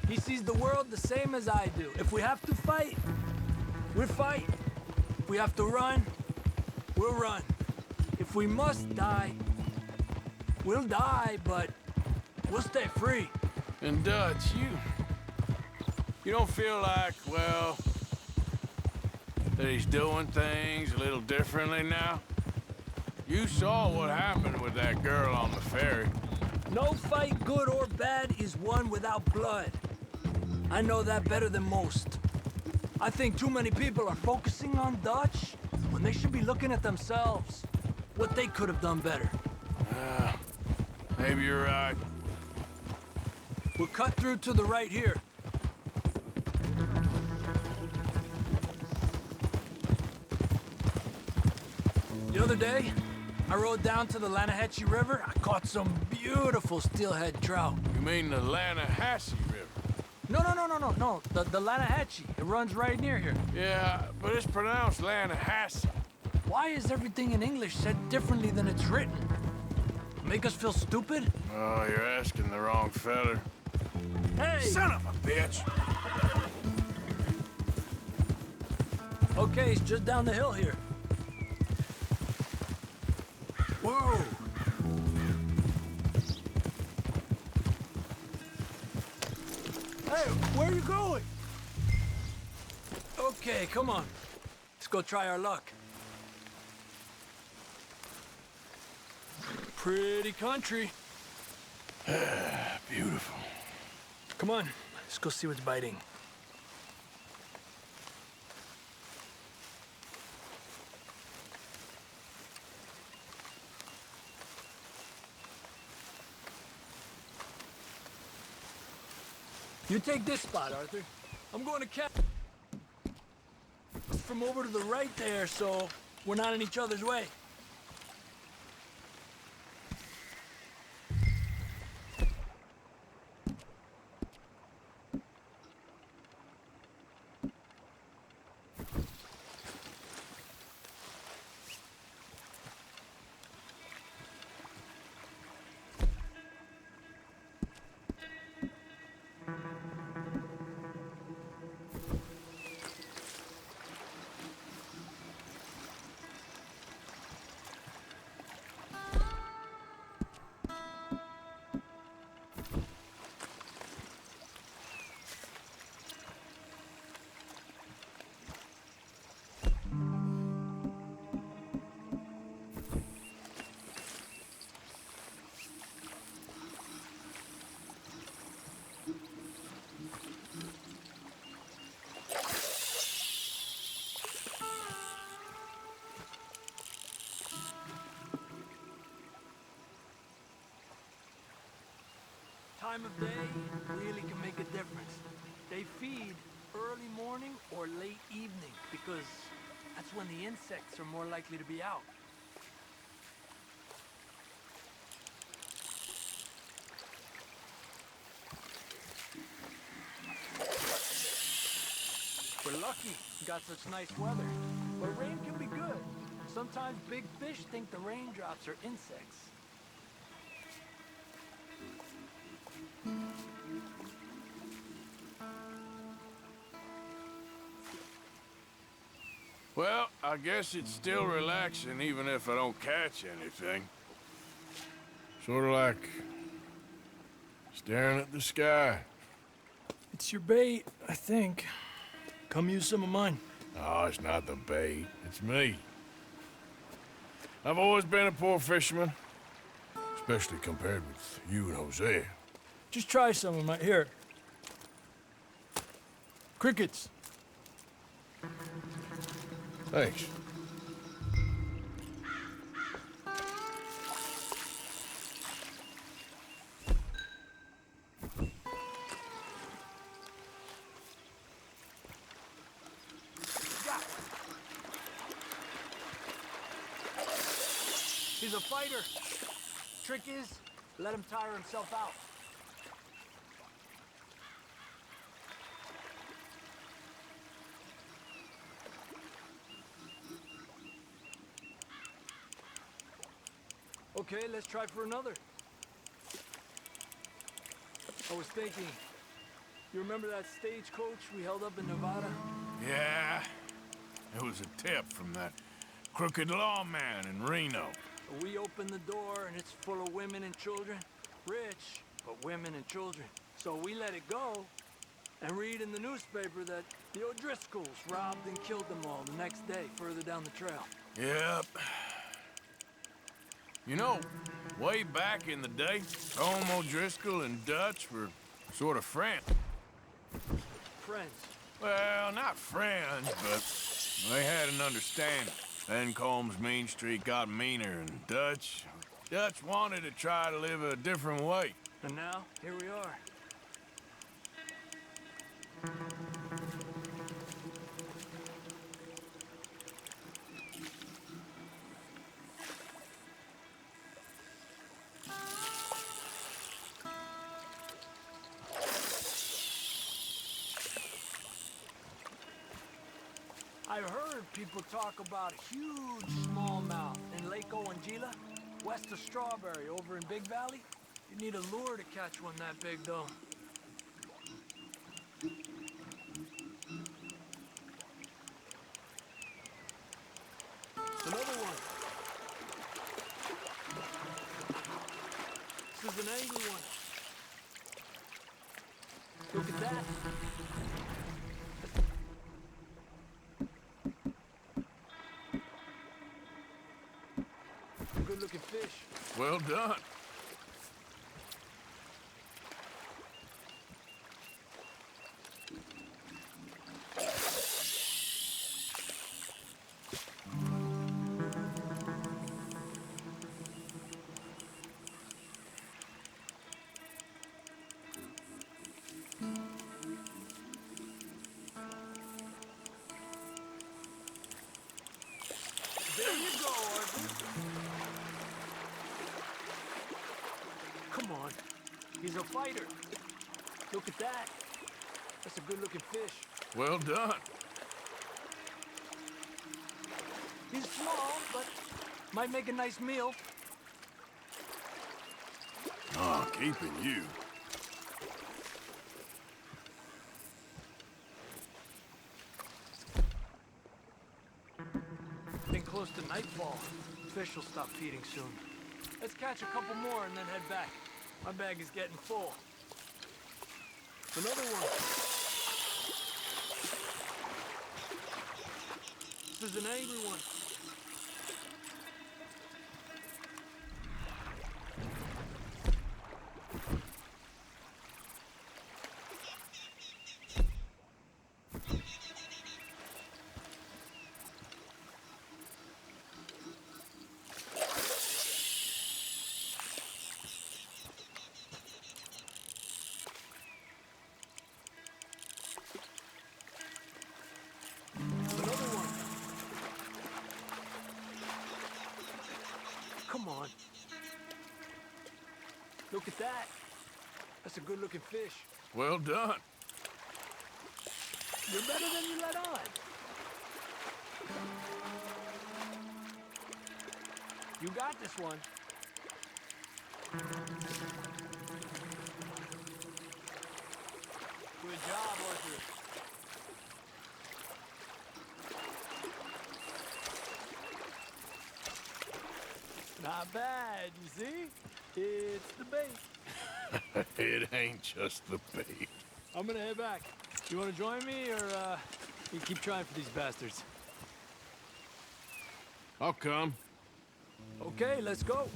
He sees the world the same as I do. If we have to fight, we'll fight. If we have to run, we'll run. If we must die, we'll die, but we'll stay free. And Dutch, you don't feel like, well, that he's doing things a little differently now? You saw what happened with that girl on the ferry. No fight, good or bad, is won without blood. I know that better than most. I think too many people are focusing on Dutch when they should be looking at themselves. What they could have done better. Maybe you're right. We'll cut through to the right here. The other day, I rode down to the Lanahatchee River. I caught some beautiful steelhead trout. You mean the Lanahatchee River? No. The Lanahatchee. It runs right near here. Yeah, but it's pronounced Lanahatchee. Why is everything in English said differently than it's written? Make us feel stupid? Oh, you're asking the wrong fella. Hey! Son of a bitch! Okay, it's just down the hill here. Whoa! Hey, where are you going? Okay, come on. Let's go try our luck. Pretty country. Beautiful. Come on, let's go see what's biting. You take this spot, Arthur. I'm going to catch from over to the right there, so we're not in each other's way. Time of day really can make a difference. They feed early morning or late evening because that's when the insects are more likely to be out. We're lucky we got such nice weather, but rain can be good. Sometimes big fish think the raindrops are insects. Well, I guess it's still relaxing even if I don't catch anything. Sort of like staring at the sky. It's your bait, I think. Come use some of mine. Oh, it's not the bait. It's me. I've always been a poor fisherman, especially compared with you and Hosea. Just try some of my... Here. Crickets. Thanks. He's a fighter. Trick is, let him tire himself out. Okay, let's try for another. I was thinking, you remember that stagecoach we held up in Nevada? Yeah, it was a tip from that crooked lawman in Reno. We opened the door and it's full of women and children. Rich, but women and children. So we let it go and read in the newspaper that the O'Driscolls robbed and killed them all the next day further down the trail. Yep. You know, way back in the day, Tom O'Driscoll and Dutch were sort of friends. Friends? Well, not friends, but they had an understanding. Then Combs Mean Street got meaner, and Dutch wanted to try to live a different way. And now, here we are. I've heard people talk about a huge smallmouth in Lake Owanjila, west of Strawberry, over in Big Valley. You need a lure to catch one that big, though. Another one. This is an angry one. Look at that. Good-looking fish. Well done. There you go, Arthur. Come on. He's a fighter. Look at that. That's a good-looking fish. Well done. He's small, but might make a nice meal. Oh, keeping you. Getting close to nightfall. Fish will stop feeding soon. Let's catch a couple more and then head back. My bag is getting full. Another one. This is an angry one. Look at that. That's a good-looking fish. Well done. You're better than you let on. You got this one. Good job, Arthur. Not bad, you see? It's the bait. It ain't just the bait. I'm gonna head back. You wanna join me, or you keep trying for these bastards? I'll come. Okay, let's go.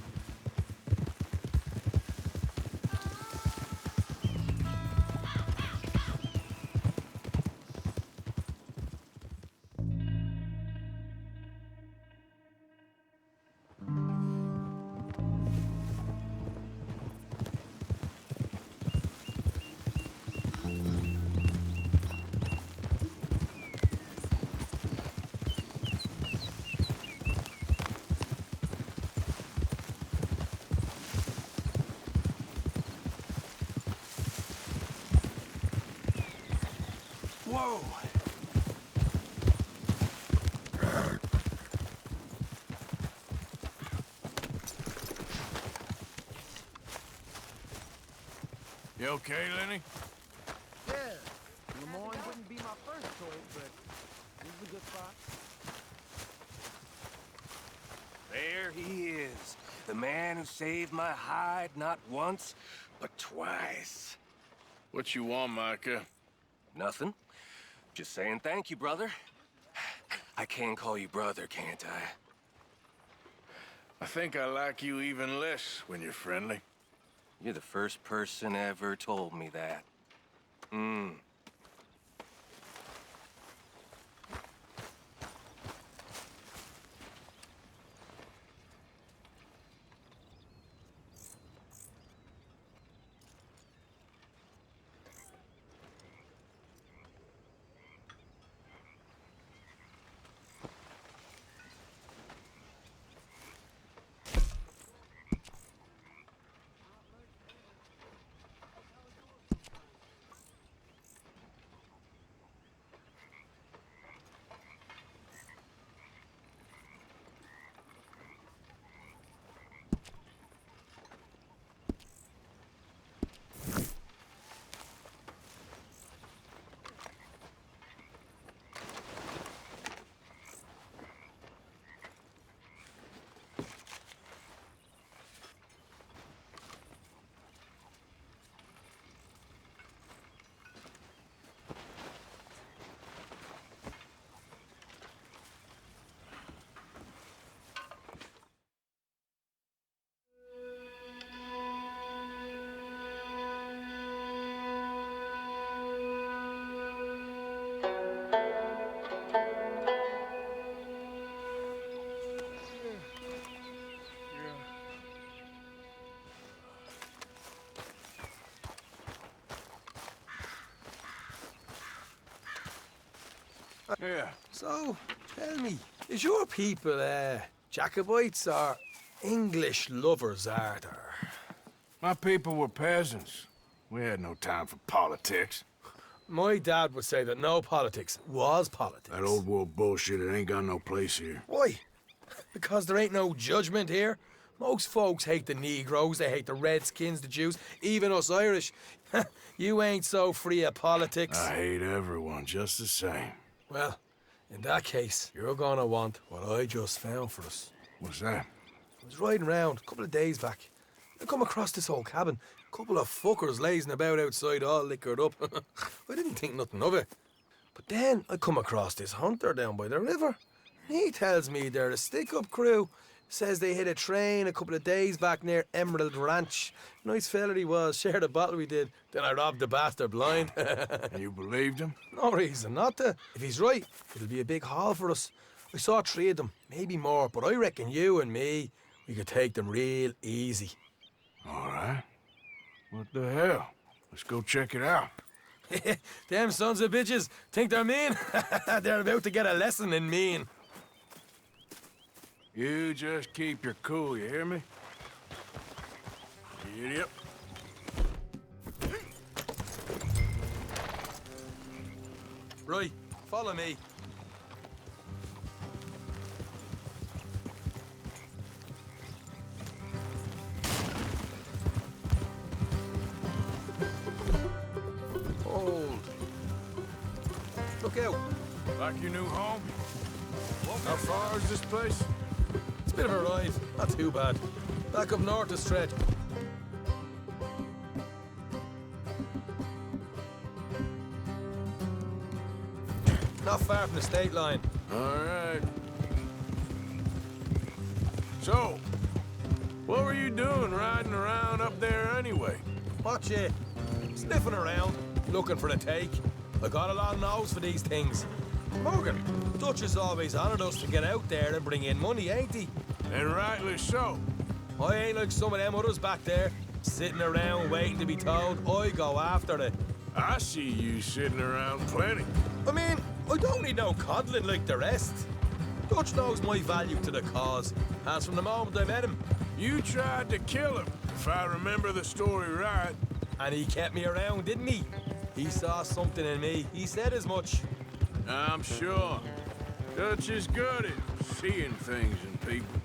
Whoa! You okay, Lenny? Yeah. Lemoyne wouldn't be my first choice, but this is a good spot. There he is. The man who saved my hide not once, but twice. What you want, Micah? Nothing. Just saying thank you, brother. I can call you brother, can't I? I think I like you even less when you're friendly. You're the first person ever told me that. Yeah. So, tell me, is your people, Jacobites or English lovers, Arthur? My people were peasants. We had no time for politics. My dad would say that no politics was politics. That old world bullshit, it ain't got no place here. Why? Because there ain't no judgment here. Most folks hate the Negroes, they hate the Redskins, the Jews, even us Irish. You ain't so free of politics. I hate everyone just the same. Well, in that case, you're gonna want what I just found for us. What's that? I was riding around a couple of days back. I come across this old cabin. A couple of fuckers lazing about outside all liquored up. I didn't think nothing of it. But then I come across this hunter down by the river. He tells me they're a stick-up crew. Says they hit a train a couple of days back near Emerald Ranch. Nice fella he was, shared a bottle we did. Then I robbed the bastard blind. And you believed him? No reason not to. If he's right, it'll be a big haul for us. I saw 3 of them, maybe more, but I reckon you and me, we could take them real easy. All right. What the hell? Let's go check it out. Them sons of bitches think they're mean. They're about to get a lesson in mean. You just keep your cool, you hear me? Giddy up. Right, follow me. Hold. Look out. Like your new home? How far is this place? It's a bit of a ride. Not too bad. Back up north a stretch. Not far from the state line. All right. So, what were you doing riding around up there anyway? Watch it. Sniffing around, looking for a take. I got a long nose for these things. Morgan, Dutch is always honoured us to get out there and bring in money, ain't he? And rightly so. I ain't like some of them others back there, sitting around waiting to be told. I go after it. I see you sitting around plenty. I mean, I don't need no coddling like the rest. Dutch knows my value to the cause, as from the moment I met him. You tried to kill him, if I remember the story right. And he kept me around, didn't he? He saw something in me. He said as much. I'm sure. Dutch is good at seeing things in people.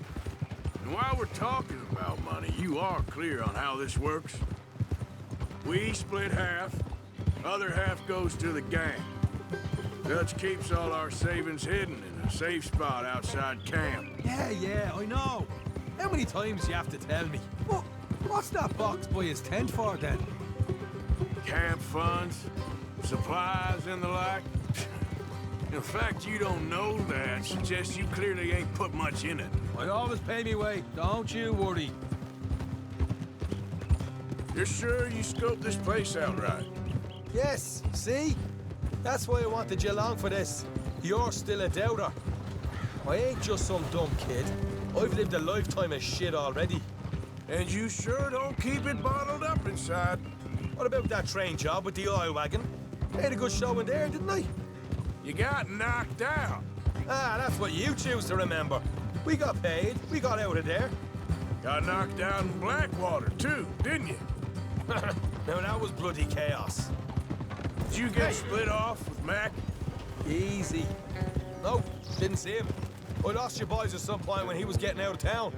And while we're talking about money, you are clear on how this works? We split half, other half goes to the gang. Dutch keeps all our savings hidden in a safe spot outside camp. Yeah, I know. How many times do you have to tell me? What's that box by his tent for, then? Camp funds, supplies, and the like. In fact, you don't know that suggests you clearly ain't put much in it. I always pay me way, don't you worry. You're sure you scoped this place out right? Yes, see? That's why I wanted you along for this. You're still a doubter. I ain't just some dumb kid. I've lived a lifetime of shit already. And you sure don't keep it bottled up inside. What about that train job with the oil wagon? Made a good show in there, didn't I? You got knocked out. Ah, that's what you choose to remember. We got paid. We got out of there. Got knocked out in Blackwater, too, didn't you? Now, that was bloody chaos. Did you get split off with Mac? Easy. No, didn't see him. I lost your boys at some point when he was getting out of town.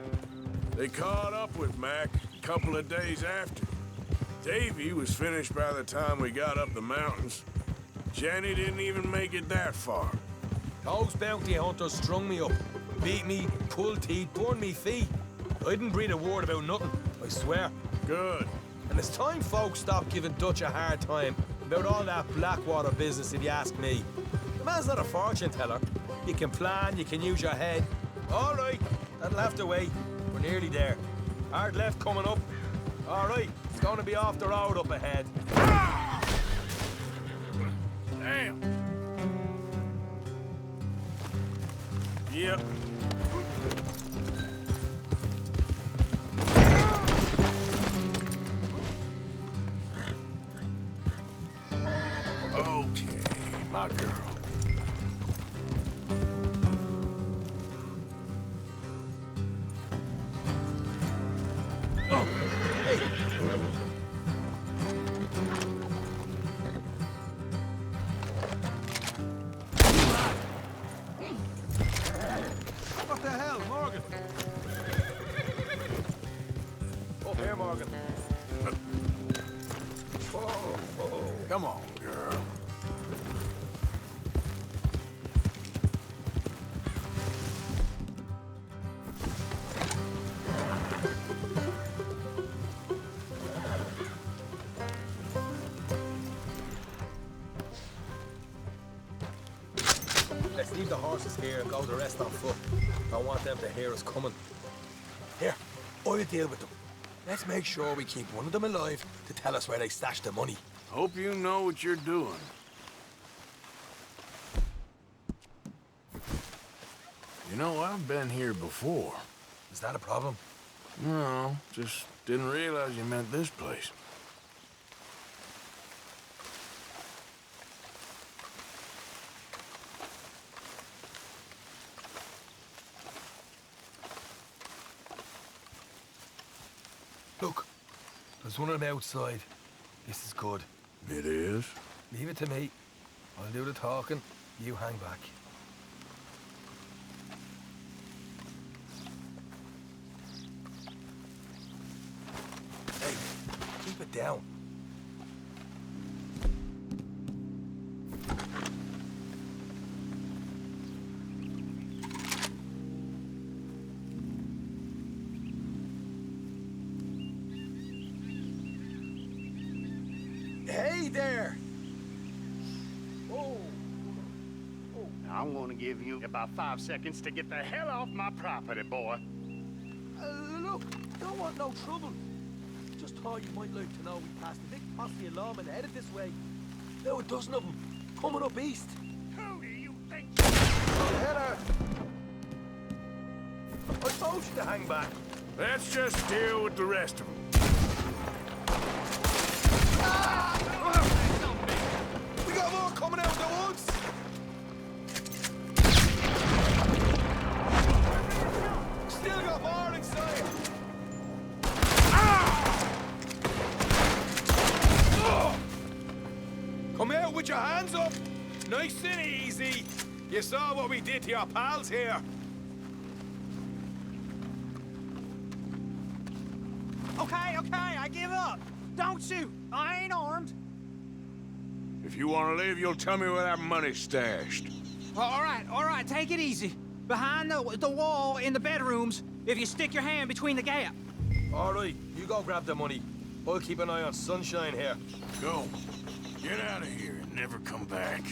They caught up with Mac a couple of days after. Davy was finished by the time we got up the mountains. Jenny didn't even make it that far. Those bounty hunters strung me up, beat me, pulled teeth, burned me feet. I didn't breathe a word about nothing, I swear. Good. And it's time folks stopped giving Dutch a hard time about all that Blackwater business, if you ask me. The man's not a fortune teller. You can plan, you can use your head. All right, that'll have to wait. We're nearly there. Hard left coming up. All right, it's going to be off the road up ahead. Damn. Yep. Okay, my girl. Oh, hey. What the hell, Morgan? Up here, Morgan. Whoa. Come on, girl. Let's leave the horses here and go the rest on foot. I want them to hear us coming. Here, I'll deal with them. Let's make sure we keep one of them alive to tell us where they stashed the money. Hope you know what you're doing. You know, I've been here before. Is that a problem? No, just didn't realize you meant this place. Look, There's one on the outside. This is good. It is? Leave it to me. I'll do the talking. You hang back. Hey, keep it down. Hey there! I'm gonna give you about 5 seconds to get the hell off my property, boy. Look, don't want no trouble. Just thought you might like to know we passed a big posse of lawmen headed this way. Now a dozen of them, coming up east. Who do you think? Header! I told you to hang back. Let's just deal with the rest of them. We got more coming out of the woods! Still got more inside! Come out with your hands up! Nice and easy! You saw what we did to your pals here! Okay, I give up. Don't shoot. I ain't armed. If you want to leave, you'll tell me where that money's stashed. All right, take it easy. Behind the wall in the bedrooms, if you stick your hand between the gap. All right, you go grab the money. I'll keep an eye on Sunshine here. Go. Get out of here and never come back.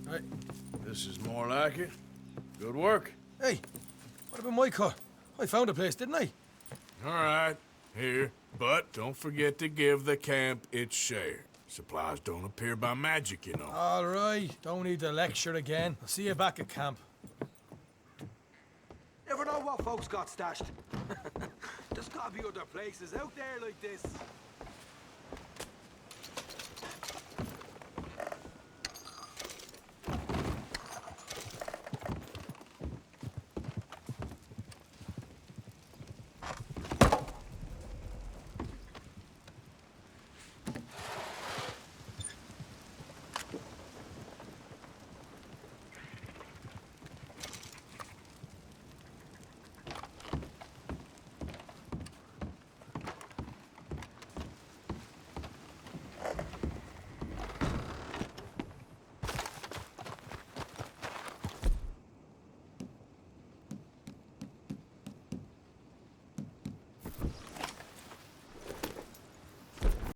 Hey, this is more like it. Good work. Hey, what about my car? I found a place, didn't I? All right, here. But don't forget to give the camp its share. Supplies don't appear by magic, you know. All right, don't need to lecture again. I'll see you back at camp. Never know what folks got stashed. There's gotta be other places out there like this.